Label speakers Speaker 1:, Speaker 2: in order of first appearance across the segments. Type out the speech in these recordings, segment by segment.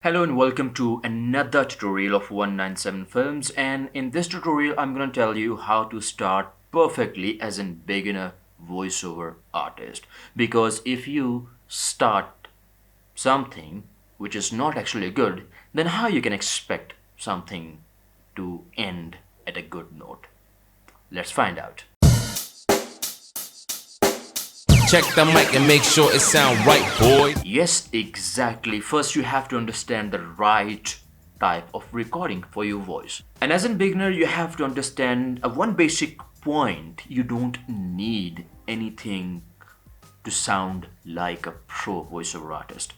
Speaker 1: Hello and welcome to another tutorial of 197films, and in this tutorial I'm going to tell you how to start perfectly as a beginner voiceover artist. Because if you start something which is not actually good, then how you can expect something to end at a good note? Let's find out.
Speaker 2: Check the mic and make sure it sound right, boy.
Speaker 1: Yes, exactly. First, you have to understand the right type of recording for your voice. And as a beginner, you have to understand one basic point. You don't need anything to sound like a pro voiceover artist.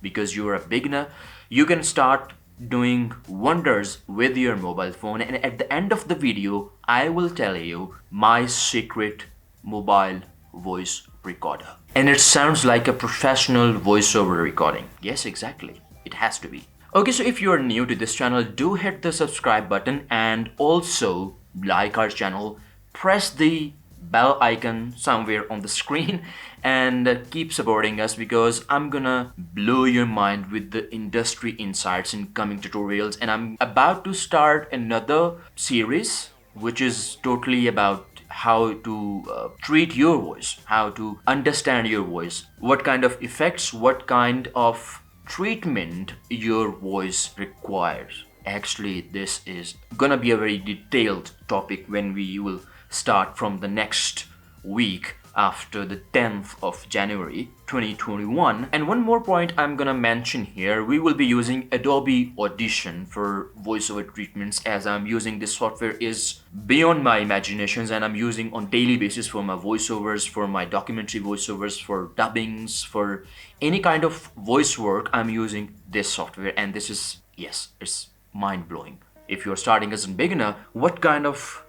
Speaker 1: Because you're a beginner, you can start doing wonders with your mobile phone. And at the end of the video, I will tell you my secret mobile voice recorder. And it sounds like a professional voiceover recording. Yes, exactly. It has to be. Okay, so if you are new to this channel, do hit the subscribe button and also like our channel. Press the bell icon somewhere on the screen and keep supporting us, because I'm gonna blow your mind with the industry insights in coming tutorials. And I'm about to start another series which is totally about how to treat your voice, how to understand your voice, what kind of effects, what kind of treatment your voice requires. Actually, this is gonna be a very detailed topic when we will start from the next week after the 10th of January 2021. And one more point I'm gonna mention here, we will be using Adobe Audition for voiceover treatments, as I'm using this software is beyond my imaginations, and I'm using on daily basis for my voiceovers, for my documentary voiceovers, for dubbings, for any kind of voice work. I'm using this software, and this is, yes, it's mind-blowing. If you're starting as a beginner, what kind of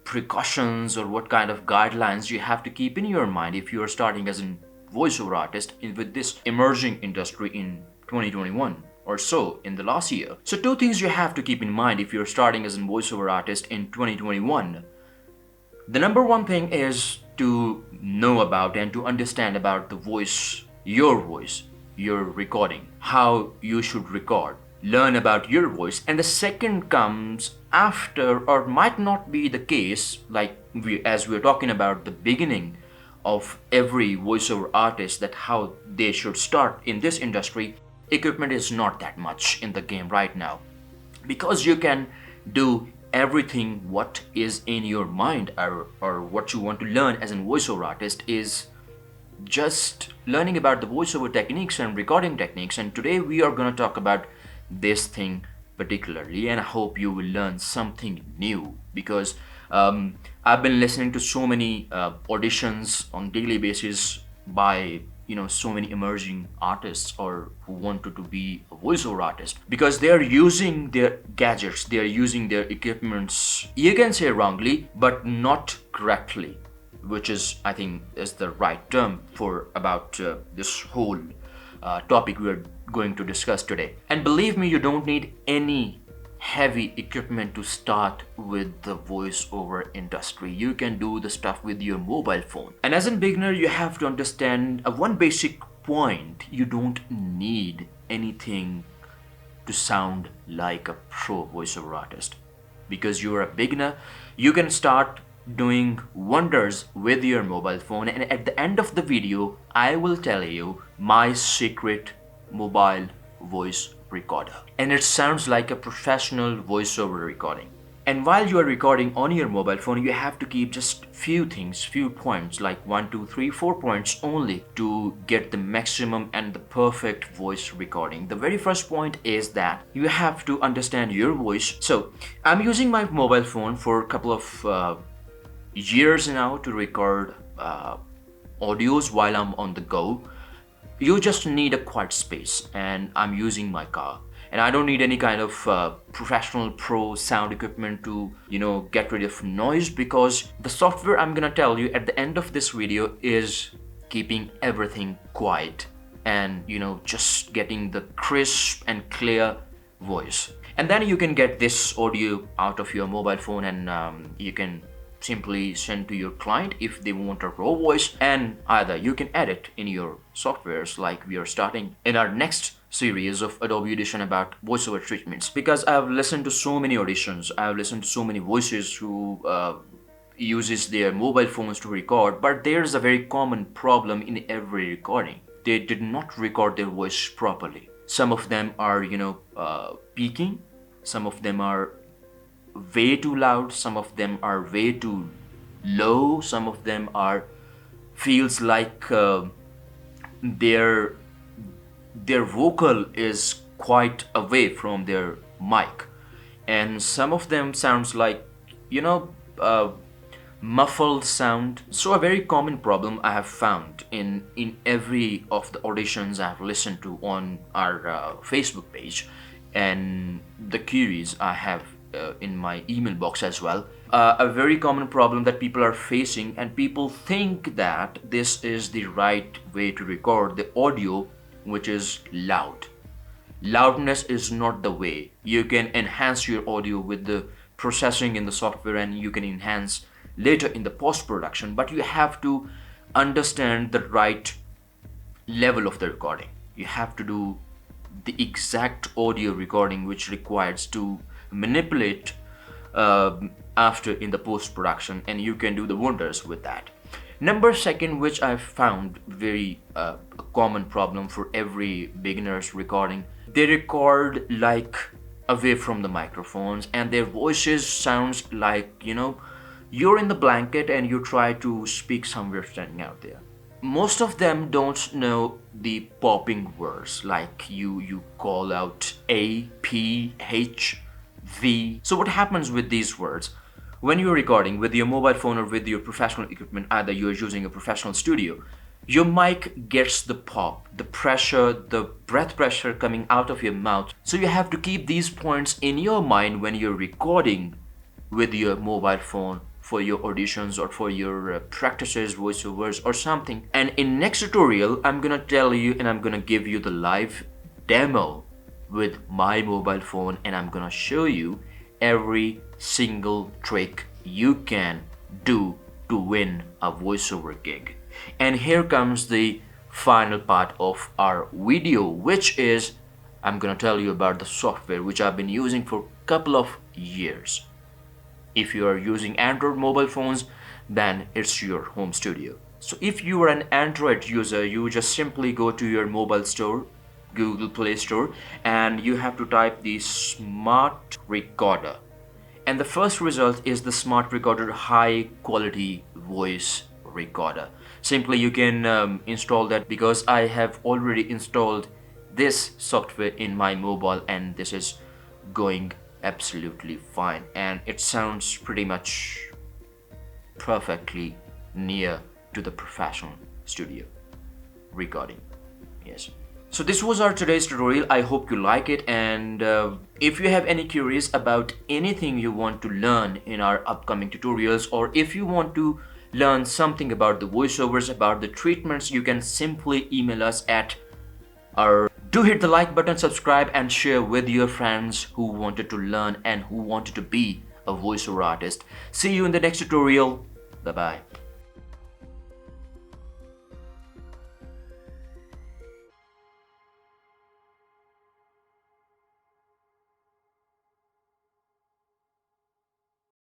Speaker 1: precautions or what kind of guidelines you have to keep in your mind if you're starting as a voiceover artist with this emerging industry in 2021 or so, in the last year. So two things you have to keep in mind if you're starting as a voiceover artist in 2021. The number one thing is to know about and to understand about the voice, your recording, how you should record. Learn about your voice. And the second comes after, or might not be the case, like as we're talking about the beginning of every voiceover artist, that how they should start in this industry. Equipment is not that much in the game right now, because you can do everything what is in your mind, or what you want to learn as a voiceover artist is just learning about the voiceover techniques and recording techniques. And today we are going to talk about this thing particularly, and I hope you will learn something new, because I've been listening to so many auditions on daily basis by so many emerging artists or who wanted to be a voiceover artist, because they are using their gadgets, they are using their equipments, you can say wrongly but not correctly, which is, I think, is the right term for about this whole topic we're going to discuss today. And believe me, you don't need any heavy equipment to start with the voiceover industry. You can do the stuff with your mobile phone. And as a beginner, you have to understand one basic point. You don't need anything to sound like a pro voiceover artist. Because you're a beginner, you can start doing wonders with your mobile phone. And at the end of the video, I will tell you my secret mobile voice recorder. And it sounds like a professional voiceover recording. And while you are recording on your mobile phone, you have to keep just few points, like 1, 2, 3, 4 points only, to get the maximum and the perfect voice recording. The very first point is that you have to understand your voice. So I'm using my mobile phone for a couple of years now to record audios while I'm on the go. You just need a quiet space, and I'm using my car, and I don't need any kind of professional pro sound equipment to get rid of noise, because the software I'm gonna tell you at the end of this video is keeping everything quiet and just getting the crisp and clear voice. And then you can get this audio out of your mobile phone, and you can simply send to your client if they want a raw voice, and either you can edit in your softwares like we are starting in our next series of Adobe Audition about voiceover treatments, because I've listened to so many auditions, I've listened to so many voices who uses their mobile phones to record, but there's a very common problem in every recording. They did not record their voice properly. Some of them are, peaking, some of them are way too loud, some of them are way too low, some of them are feels like their vocal is quite away from their mic, and some of them sounds like muffled sound. So a very common problem I have found in every of the auditions I have listened to on our Facebook page, and the queries I have in my email box as well. A very common problem that people are facing, and people think that this is the right way to record the audio, which is loud. Loudness is not the way. You can enhance your audio with the processing in the software, and you can enhance later in the post-production, but you have to understand the right level of the recording. You have to do the exact audio recording which requires to manipulate after in the post-production, and you can do the wonders with that. Number second, which I've found very a common problem for every beginner's recording, they record like away from the microphones, and their voices sounds like you're in the blanket and you try to speak somewhere standing out there. Most of them don't know the popping words, like you call out A, P, H, V. So what happens with these words? When you're recording with your mobile phone or with your professional equipment, either you're using a professional studio, your mic gets the pop, the pressure, the breath pressure coming out of your mouth. So you have to keep these points in your mind when you're recording with your mobile phone for your auditions or for your practices, voiceovers or something. And in next tutorial, I'm gonna tell you and I'm gonna give you the live demo with my mobile phone, and I'm gonna show you every single trick you can do to win a voiceover gig. And here comes the final part of our video, which is I'm gonna tell you about the software which I've been using for a couple of years. If you are using Android mobile phones, then it's your home studio. So if you are an Android user, you just simply go to your mobile store, Google Play Store, and you have to type the Smart Recorder. And the first result is the Smart Recorder High Quality Voice Recorder. Simply you can install that, because I have already installed this software in my mobile, and this is going absolutely fine, and it sounds pretty much perfectly near to the professional studio recording. Yes. So this was our today's tutorial. I hope you like it, and if you have any queries about anything you want to learn in our upcoming tutorials, or if you want to learn something about the voiceovers, about the treatments, you can simply email us at our do hit the like button, subscribe and share with your friends who wanted to learn and who wanted to be a voiceover artist. See you in the next tutorial. Bye bye.